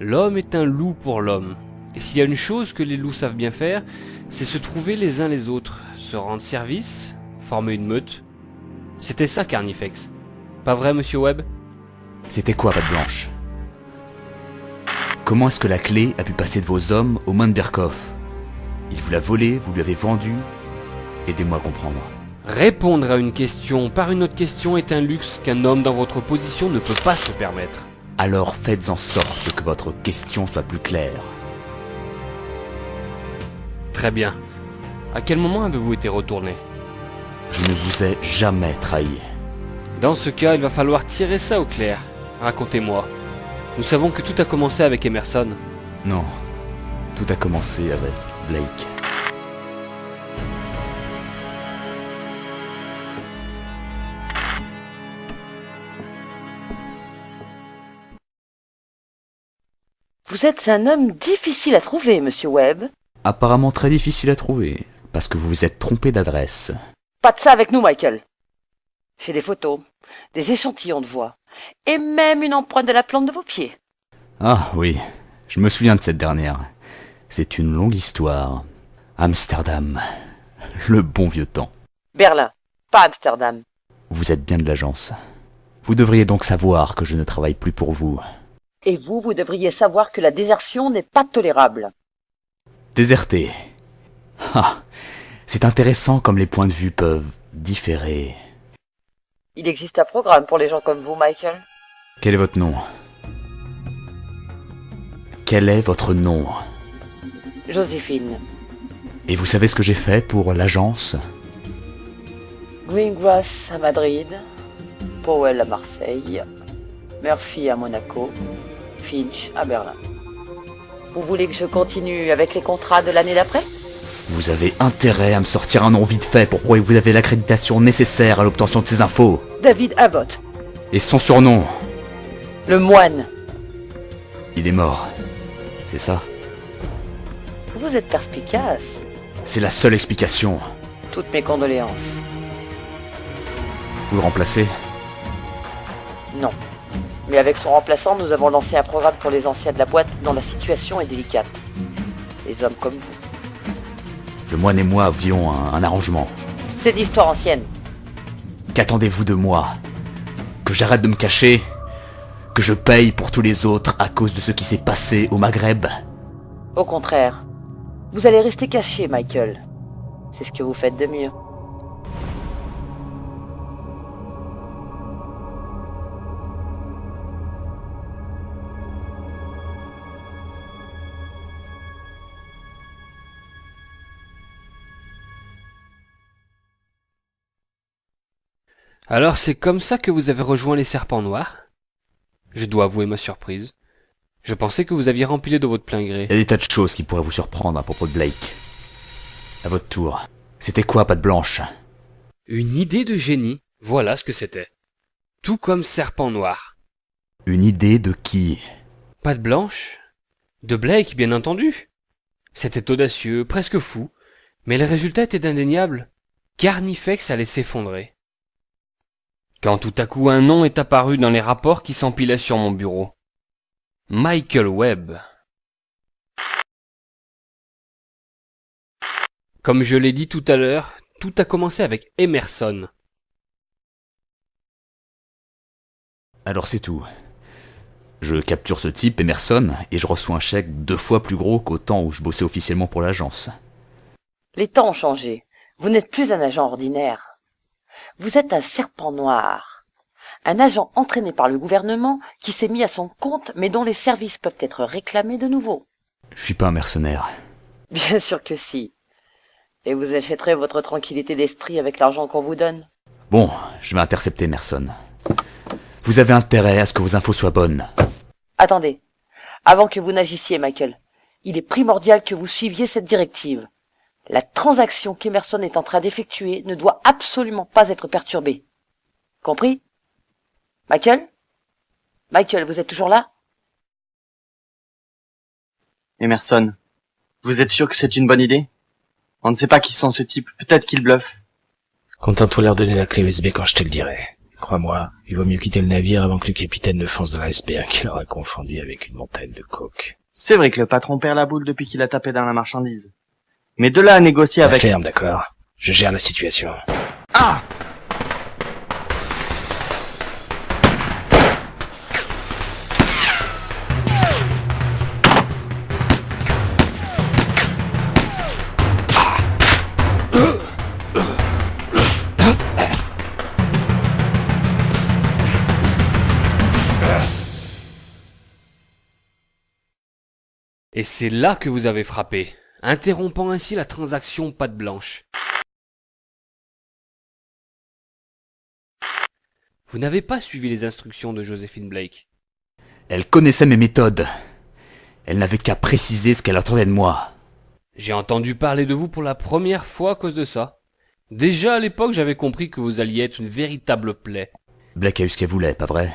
L'homme est un loup pour l'homme. Et s'il y a une chose que les loups savent bien faire, c'est se trouver les uns les autres, se rendre service, former une meute. C'était ça Carnifex. Pas vrai, monsieur Webb? C'était quoi, Patte Blanche? Comment est-ce que la clé a pu passer de vos hommes aux mains de Berkoff? Il vous l'a volée, vous lui avez vendu. Aidez-moi à comprendre. Répondre à une question par une autre question est un luxe qu'un homme dans votre position ne peut pas se permettre. Alors faites en sorte que votre question soit plus claire. Très bien. À quel moment avez-vous été retourné? Je ne vous ai jamais trahi. Dans ce cas, il va falloir tirer ça au clair. Racontez-moi. Nous savons que tout a commencé avec Emerson. Non, tout a commencé avec Blake. Vous êtes un homme difficile à trouver, monsieur Webb. Apparemment très difficile à trouver, parce que vous vous êtes trompé d'adresse. Pas de ça avec nous, Michael. J'ai des photos, des échantillons de voix, et même une empreinte de la plante de vos pieds. Ah oui, je me souviens de cette dernière. C'est une longue histoire. Amsterdam, le bon vieux temps. Berlin, pas Amsterdam. Vous êtes bien de l'agence. Vous devriez donc savoir que je ne travaille plus pour vous. Et vous devriez savoir que la désertion n'est pas tolérable. Déserté. Ah, c'est intéressant comme les points de vue peuvent différer. Il existe un programme pour les gens comme vous, Michael. Quel est votre nom? Quel est votre nom? Joséphine. Et vous savez ce que j'ai fait pour l'agence? Greengrass à Madrid, Powell à Marseille, Murphy à Monaco, Finch à Berlin. Vous voulez que je continue avec les contrats de l'année d'après? Vous avez intérêt à me sortir un nom vite fait pour prouver que vous avez l'accréditation nécessaire à l'obtention de ces infos. David Abbott. Et son surnom? Le moine. Il est mort. C'est ça? Vous êtes perspicace. C'est la seule explication. Toutes mes condoléances. Vous le remplacez? Non. Mais avec son remplaçant, nous avons lancé un programme pour les anciens de la boîte dont la situation est délicate. Les hommes comme vous. Le moine et moi avions un arrangement. C'est d'histoire ancienne. Qu'attendez-vous de moi? Que j'arrête de me cacher? Que je paye pour tous les autres à cause de ce qui s'est passé au Maghreb? Au contraire. Vous allez rester caché, Michael. C'est ce que vous faites de mieux. Alors c'est comme ça que vous avez rejoint les Serpents Noirs? Je dois avouer ma surprise. Je pensais que vous aviez rempli de votre plein gré. Il y a des tas de choses qui pourraient vous surprendre à propos de Blake. À votre tour. C'était quoi, Patte Blanche? Une idée de génie, voilà ce que c'était. Tout comme Serpent Noir. Une idée de qui? Patte Blanche? De Blake, bien entendu. C'était audacieux, presque fou, mais le résultat était indéniable. Carnifex allait s'effondrer. Quand tout à coup un nom est apparu dans les rapports qui s'empilaient sur mon bureau. Michael Webb. Comme je l'ai dit tout à l'heure, tout a commencé avec Emerson. Alors c'est tout. Je capture ce type, Emerson, et je reçois un chèque 2 fois plus gros qu'au temps où je bossais officiellement pour l'agence. Les temps ont changé. Vous n'êtes plus un agent ordinaire. Vous êtes un serpent noir. Un agent entraîné par le gouvernement qui s'est mis à son compte mais dont les services peuvent être réclamés de nouveau. Je suis pas un mercenaire. Bien sûr que si. Et vous achèterez votre tranquillité d'esprit avec l'argent qu'on vous donne. Bon, je vais intercepter Emerson. Vous avez intérêt à ce que vos infos soient bonnes. Attendez. Avant que vous n'agissiez, Michael, il est primordial que vous suiviez cette directive. La transaction qu'Emerson est en train d'effectuer ne doit absolument pas être perturbée. Compris? Michael? Michael, vous êtes toujours là? Emerson, vous êtes sûr que c'est une bonne idée? On ne sait pas qui sont ces types, peut-être qu'ils bluffent. Contente-toi de leur donner la clé USB quand je te le dirai. Crois-moi, il vaut mieux quitter le navire avant que le capitaine ne fonce dans l'iceberg qu'il aura confondu avec une montagne de coke. C'est vrai que le patron perd la boule depuis qu'il a tapé dans la marchandise. Mais de là à négocier La avec... ferme, d'accord. Je gère la situation. Ah! Et c'est là que vous avez frappé, interrompant ainsi la transaction patte blanche. Vous n'avez pas suivi les instructions de Joséphine Blake. Elle connaissait mes méthodes. Elle n'avait qu'à préciser ce qu'elle attendait de moi. J'ai entendu parler de vous pour la première fois à cause de ça. Déjà à l'époque, j'avais compris que vous alliez être une véritable plaie. Blake a eu ce qu'elle voulait, pas vrai?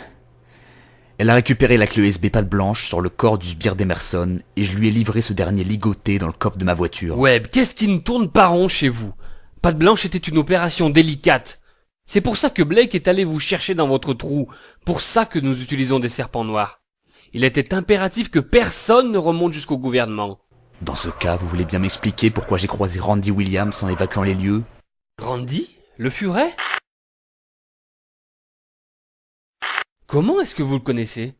Elle a récupéré la clé USB patte blanche sur le corps du sbire d'Emerson et je lui ai livré ce dernier ligoté dans le coffre de ma voiture. Webb, qu'est-ce qui ne tourne pas rond chez vous? Patte blanche était une opération délicate. C'est pour ça que Blake est allé vous chercher dans votre trou. Pour ça que nous utilisons des serpents noirs. Il était impératif que personne ne remonte jusqu'au gouvernement. Dans ce cas, vous voulez bien m'expliquer pourquoi j'ai croisé Randy Williams en évacuant les lieux? Randy? Le furet? Comment est-ce que vous le connaissez?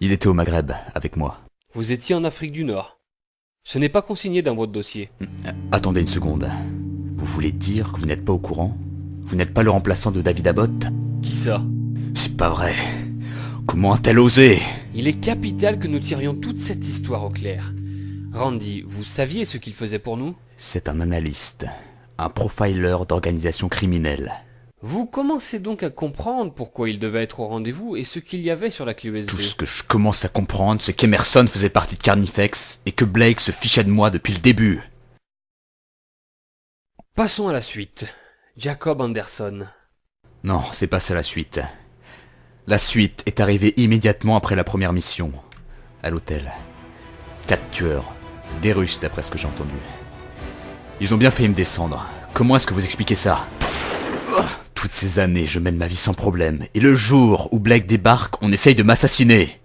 Il était au Maghreb, avec moi. Vous étiez en Afrique du Nord. Ce n'est pas consigné dans votre dossier. Attendez une seconde. Vous voulez dire que vous n'êtes pas au courant? Vous n'êtes pas le remplaçant de David Abbott? Qui ça? C'est pas vrai. Comment a-t-elle osé? Il est capital que nous tirions toute cette histoire au clair. Randy, vous saviez ce qu'il faisait pour nous? C'est un analyste, un profiler d'organisation criminelle. Vous commencez donc à comprendre pourquoi il devait être au rendez-vous et ce qu'il y avait sur la clé USB. Tout ce que je commence à comprendre, c'est qu'Emerson faisait partie de Carnifex et que Blake se fichait de moi depuis le début. Passons à la suite. Jacob Anderson. Non, c'est pas ça la suite. La suite est arrivée immédiatement après la première mission, à l'hôtel. 4 tueurs, des Russes d'après ce que j'ai entendu. Ils ont bien failli me descendre. Comment est-ce que vous expliquez ça? Toutes ces années, je mène ma vie sans problème, et le jour où Blake débarque, on essaye de m'assassiner.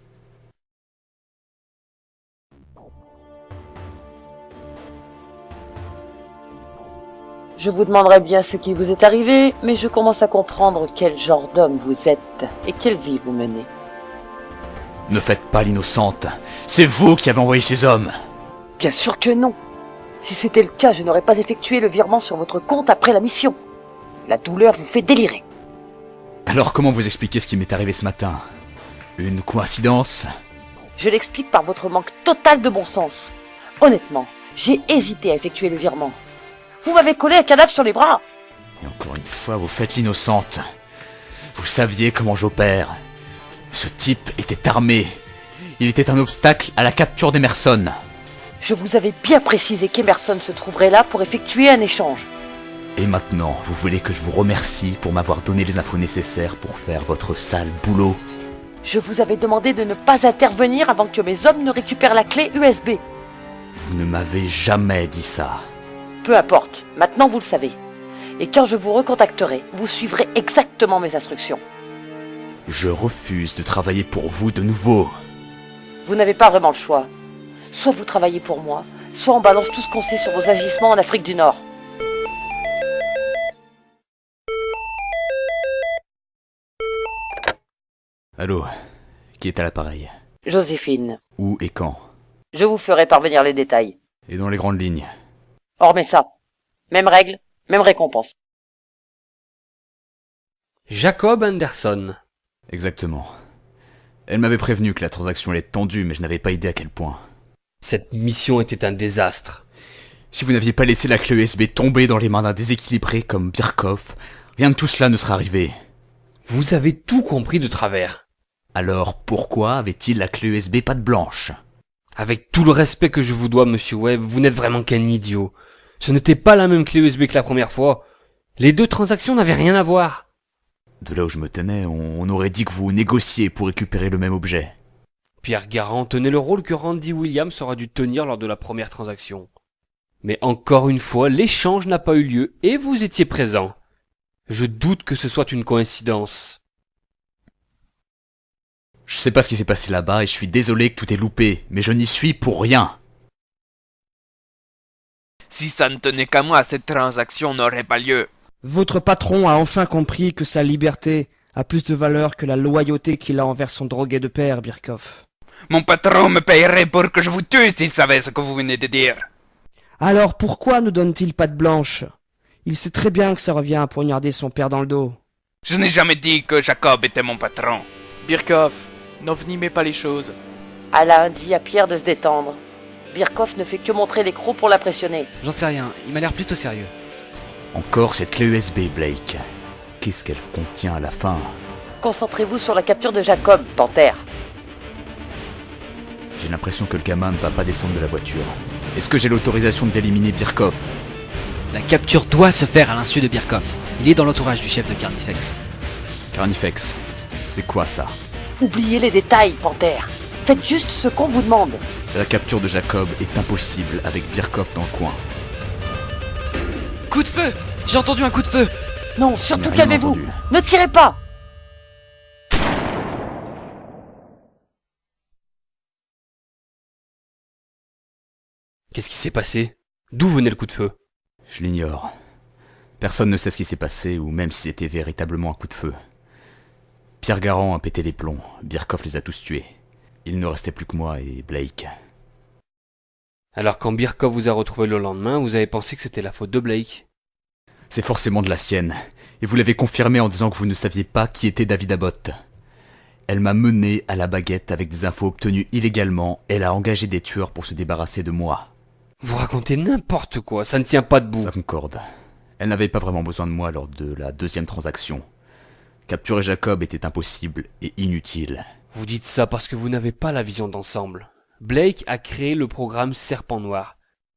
Je vous demanderai bien ce qui vous est arrivé, mais je commence à comprendre quel genre d'homme vous êtes et quelle vie vous menez. Ne faites pas l'innocente. C'est vous qui avez envoyé ces hommes. Bien sûr que non. Si c'était le cas, je n'aurais pas effectué le virement sur votre compte après la mission. La douleur vous fait délirer. Alors comment vous expliquez ce qui m'est arrivé ce matin? Une coïncidence? Je l'explique par votre manque total de bon sens. Honnêtement, j'ai hésité à effectuer le virement. Vous m'avez collé un cadavre sur les bras. Et encore une fois, vous faites l'innocente. Vous saviez comment j'opère. Ce type était armé. Il était un obstacle à la capture d'Emerson. Je vous avais bien précisé qu'Emerson se trouverait là pour effectuer un échange. Et maintenant, vous voulez que je vous remercie pour m'avoir donné les infos nécessaires pour faire votre sale boulot? Je vous avais demandé de ne pas intervenir avant que mes hommes ne récupèrent la clé USB. Vous ne m'avez jamais dit ça. Peu importe, maintenant vous le savez. Et quand je vous recontacterai, vous suivrez exactement mes instructions. Je refuse de travailler pour vous de nouveau. Vous n'avez pas vraiment le choix. Soit vous travaillez pour moi, soit on balance tout ce qu'on sait sur vos agissements en Afrique du Nord. Allô? Qui est à l'appareil? Joséphine, Où et quand? je vous ferai parvenir les détails. Et dans les grandes lignes? Hormis ça, même règle, même récompense. Jacob Anderson. Exactement. Elle m'avait prévenu que la transaction allait être tendue, mais je n'avais pas idée à quel point. Cette mission était un désastre. Si vous n'aviez pas laissé la clé USB tomber dans les mains d'un déséquilibré comme Birkhoff, rien de tout cela ne serait arrivé. Vous avez tout compris de travers. Alors pourquoi avait-il la clé USB patte blanche? Avec tout le respect que je vous dois, monsieur Webb, vous n'êtes vraiment qu'un idiot. Ce n'était pas la même clé USB que la première fois. Les deux transactions n'avaient rien à voir. De là où je me tenais, on aurait dit que vous négociez pour récupérer le même objet. Pierre Garand tenait le rôle que Randy Williams aurait dû tenir lors de la première transaction. Mais encore une fois, l'échange n'a pas eu lieu et vous étiez présent. Je doute que ce soit une coïncidence. Je sais pas ce qui s'est passé là-bas et je suis désolé que tout est loupé, mais je n'y suis pour rien. Si ça ne tenait qu'à moi, cette transaction n'aurait pas lieu. Votre patron a enfin compris que sa liberté a plus de valeur que la loyauté qu'il a envers son drogué de père, Birkhoff. Mon patron me payerait pour que je vous tue s'il savait ce que vous venez de dire. Alors pourquoi ne donne-t-il pas de blanche? Il sait très bien que ça revient à poignarder son père dans le dos. Je n'ai jamais dit que Jacob était mon patron. Birkhoff, n'envenimez pas les choses. Alain dit à Pierre de se détendre. Birkhoff ne fait que montrer les crocs pour l'impressionner. J'en sais rien, il m'a l'air plutôt sérieux. Encore cette clé USB, Blake. Qu'est-ce qu'elle contient à la fin? Concentrez-vous sur la capture de Jacob, Panthère. J'ai l'impression que le gamin ne va pas descendre de la voiture. Est-ce que j'ai l'autorisation d'éliminer Birkhoff? La capture doit se faire à l'insu de Birkhoff. Il est dans l'entourage du chef de Carnifex. Carnifex, c'est quoi ça? Oubliez les détails, Panthère. Faites juste ce qu'on vous demande. La capture de Jacob est impossible avec Birkhoff dans le coin. Coup de feu! J'ai entendu un coup de feu! Non, Je surtout n'ai rien calmez-vous. entendu. Ne tirez pas. Qu'est-ce qui s'est passé? D'où venait le coup de feu? Je l'ignore. Personne ne sait ce qui s'est passé ou même si c'était véritablement un coup de feu. Pierre Garand a pété les plombs, Birkhoff les a tous tués. Il ne restait plus que moi et Blake. Alors quand Birkhoff vous a retrouvé le lendemain, vous avez pensé que c'était la faute de Blake? C'est forcément de la sienne, et vous l'avez confirmé en disant que vous ne saviez pas qui était David Abbott. Elle m'a mené à la baguette avec des infos obtenues illégalement, et elle a engagé des tueurs pour se débarrasser de moi. Vous racontez n'importe quoi, ça ne tient pas debout. Ça concorde. Elle n'avait pas vraiment besoin de moi lors de la deuxième transaction. Capturer Jacob était impossible et inutile. Vous dites ça parce que vous n'avez pas la vision d'ensemble. Blake a créé le programme Serpent Noir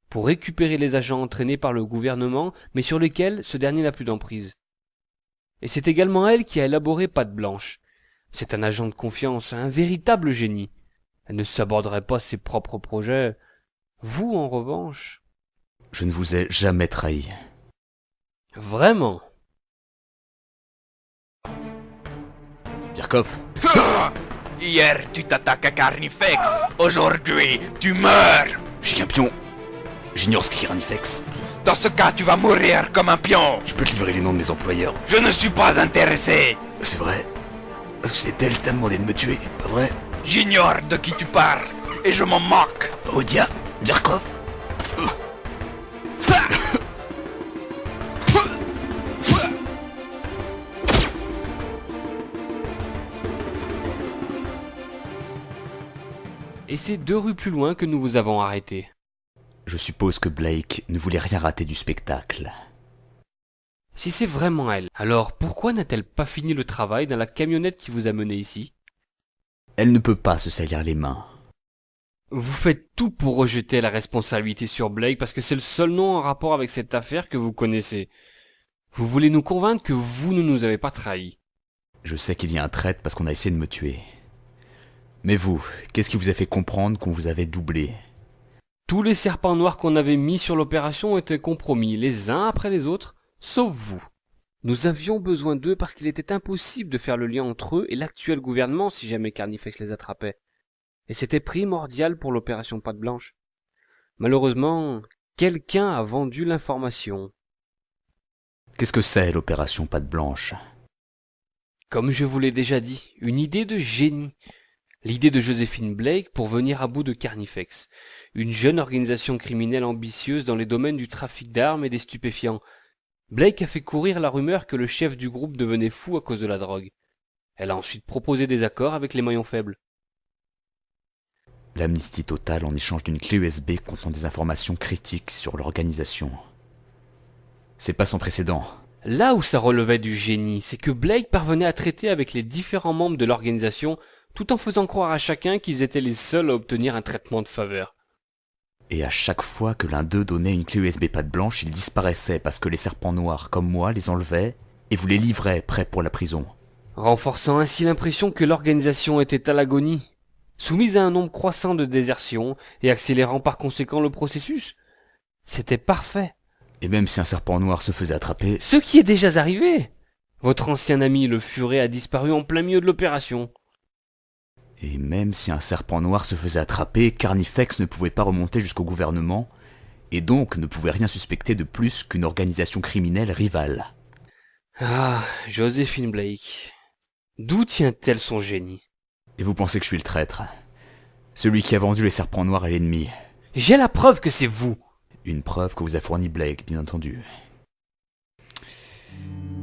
pour récupérer les agents entraînés par le gouvernement, mais sur lesquels ce dernier n'a plus d'emprise. Et c'est également elle qui a élaboré Patte Blanche. C'est un agent de confiance, un véritable génie. Elle ne s'aborderait pas ses propres projets. Vous, en revanche... Je ne vous ai jamais trahi. Vraiment? Birkhoff, Hier, tu t'attaques à Carnifex. Aujourd'hui, tu meurs. je suis qu'un pion. J'ignore ce qu'est Carnifex. Dans ce cas, tu vas mourir comme un pion. Je peux te livrer les noms de mes employeurs. Je ne suis pas intéressé. C'est vrai. Parce que c'est elle qui t'a demandé de me tuer, pas vrai? J'ignore de qui tu parles. Et je m'en moque. Rodia, Birkhoff. Et c'est 2 rues plus loin que nous vous avons arrêté. Je suppose que Blake ne voulait rien rater du spectacle. Si c'est vraiment elle, alors pourquoi n'a-t-elle pas fini le travail dans la camionnette qui vous a mené ici? Elle ne peut pas se salir les mains. Vous faites tout pour rejeter la responsabilité sur Blake parce que c'est le seul nom en rapport avec cette affaire que vous connaissez. Vous voulez nous convaincre que vous ne nous avez pas trahis. Je sais qu'il y a un traître parce qu'on a essayé de me tuer. Mais vous, qu'est-ce qui vous a fait comprendre qu'on vous avait doublé? Tous les serpents noirs qu'on avait mis sur l'opération étaient compromis, les uns après les autres, sauf vous. Nous avions besoin d'eux parce qu'il était impossible de faire le lien entre eux et l'actuel gouvernement si jamais Carnifex les attrapait. Et c'était primordial pour l'opération Patte Blanche. Malheureusement, quelqu'un a vendu l'information. Qu'est-ce que c'est l'opération Patte Blanche? Comme je vous l'ai déjà dit, une idée de génie. L'idée de Joséphine Blake pour venir à bout de Carnifex, une jeune organisation criminelle ambitieuse dans les domaines du trafic d'armes et des stupéfiants. Blake a fait courir la rumeur que le chef du groupe devenait fou à cause de la drogue. Elle a ensuite proposé des accords avec les maillons faibles. L'amnistie totale en échange d'une clé USB contenant des informations critiques sur l'organisation. C'est pas sans précédent. Là où ça relevait du génie, c'est que Blake parvenait à traiter avec les différents membres de l'organisation tout en faisant croire à chacun qu'ils étaient les seuls à obtenir un traitement de faveur. Et à chaque fois que l'un d'eux donnait une clé USB Patte Blanche, ils disparaissaient parce que les serpents noirs comme moi les enlevaient et vous les livraient prêts pour la prison. Renforçant ainsi l'impression que l'organisation était à l'agonie, soumise à un nombre croissant de désertions et accélérant par conséquent le processus. C'était parfait. Et même si un serpent noir se faisait attraper... Ce qui est déjà arrivé. Votre ancien ami le Furet a disparu en plein milieu de l'opération. Et même si un serpent noir se faisait attraper, Carnifex ne pouvait pas remonter jusqu'au gouvernement, et donc ne pouvait rien suspecter de plus qu'une organisation criminelle rivale. Ah, Joséphine Blake. D'où tient-elle son génie? Et vous pensez que je suis le traître? Celui qui a vendu les serpents noirs à l'ennemi. J'ai la preuve que c'est vous. Une preuve que vous a fourni Blake, bien entendu.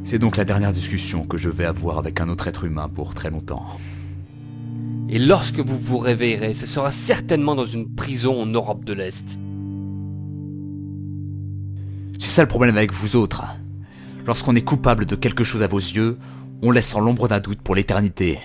C'est donc la dernière discussion que je vais avoir avec un autre être humain pour très longtemps. Et lorsque vous vous réveillerez, ce sera certainement dans une prison en Europe de l'Est. C'est ça le problème avec vous autres. Lorsqu'on est coupable de quelque chose à vos yeux, on laisse sans l'ombre d'un doute pour l'éternité.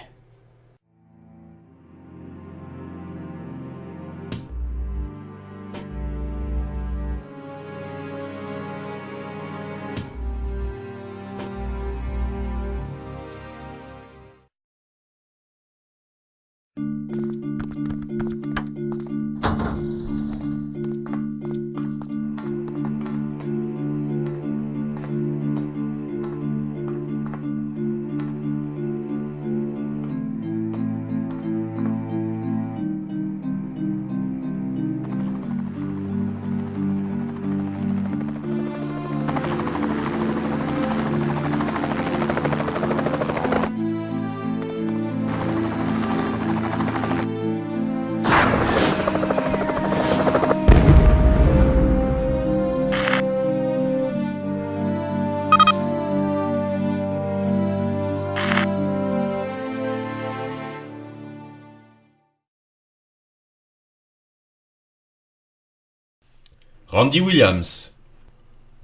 Randy Williams,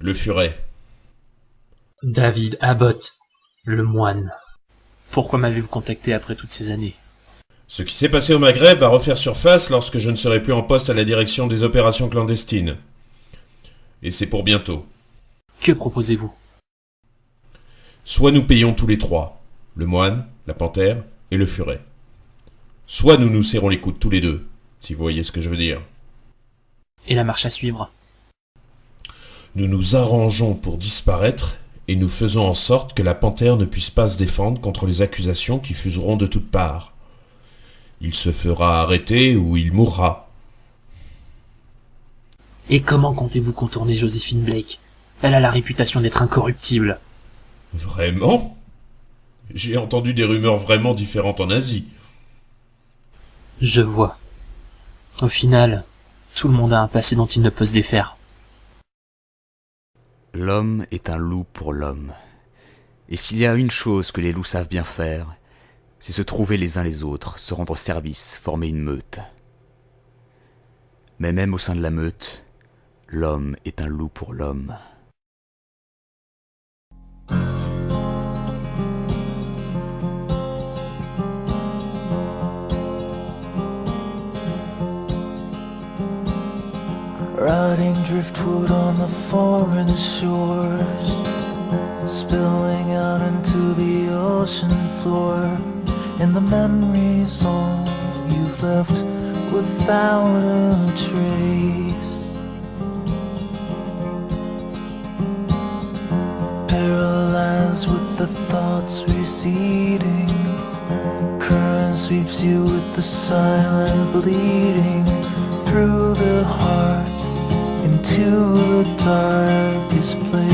le furet. David Abbott, le moine. Pourquoi m'avez-vous contacté après toutes ces années? Ce qui s'est passé au Maghreb va refaire surface lorsque je ne serai plus en poste à la direction des opérations clandestines. Et c'est pour bientôt. Que proposez-vous? Soit nous payons tous les trois, le moine, la panthère et le furet. Soit nous nous serrons les coudes tous les deux, si vous voyez ce que je veux dire. Et la marche à suivre? Nous nous arrangeons pour disparaître et nous faisons en sorte que la panthère ne puisse pas se défendre contre les accusations qui fuseront de toutes parts. Il se fera arrêter ou il mourra. Et comment comptez-vous contourner Joséphine Blake? Elle a la réputation d'être incorruptible. Vraiment? J'ai entendu des rumeurs vraiment différentes en Asie. Je vois. Au final, tout le monde a un passé dont il ne peut se défaire. L'homme est un loup pour l'homme. Et s'il y a une chose que les loups savent bien faire, c'est se trouver les uns les autres, se rendre service, former une meute. Mais même au sein de la meute, l'homme est un loup pour l'homme. Rotting driftwood on the foreign shores, spilling out into the ocean floor, and the memories all you've left without a trace. Paralyzed with the thoughts receding, current sweeps you with the silent bleeding through the heart into the darkest place.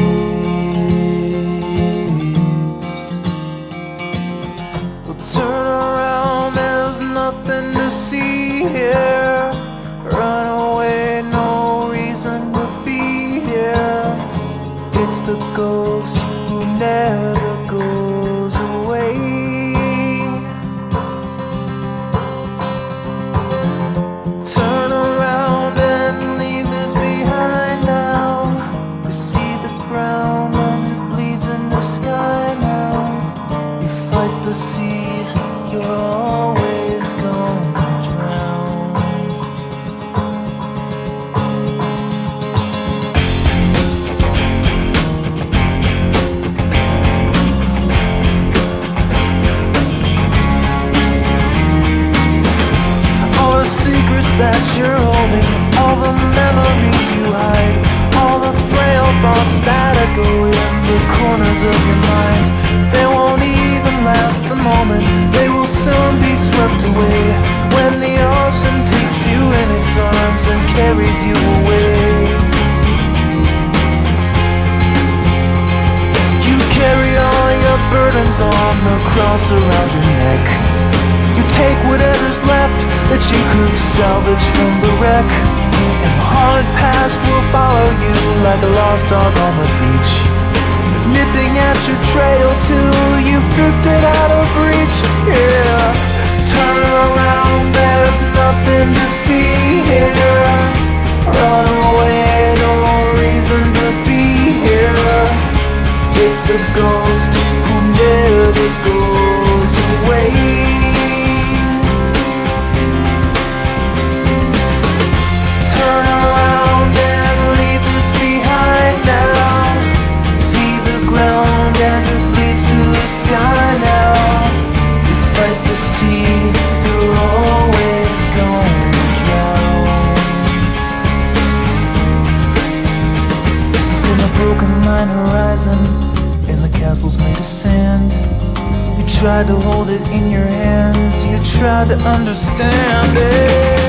Well, turn around, there's nothing to see here. Run away, no reason to be here. It's the ghost who never goes away. The sea, you're always gonna drown. All the secrets that you're holding, all the memories you hide, all the frail thoughts that echo in the corners of your mind, they won't even last a moment. They will soon be swept away when the ocean takes you in its arms and carries you away. You carry all your burdens on the cross around your neck. You take whatever's left that you could salvage from the wreck, and the hard past will follow you like a lost dog on the beach, nipping at your trail till you've drifted out of reach. Yeah, turn around, there's nothing to see here. Run away, no reason to be here. It's the ghost who never goes away. Turn around and leave this behind now. See the ground as it leads to the sky now. You fight the sea, you're always gonna drown. In a broken line horizon, in the castles made of sand, you tried to hold it in your hands, you tried to understand it.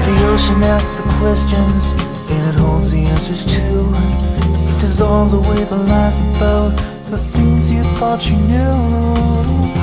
The ocean asks the questions, and it holds the answers too. It dissolves away the lies about the things you thought you knew.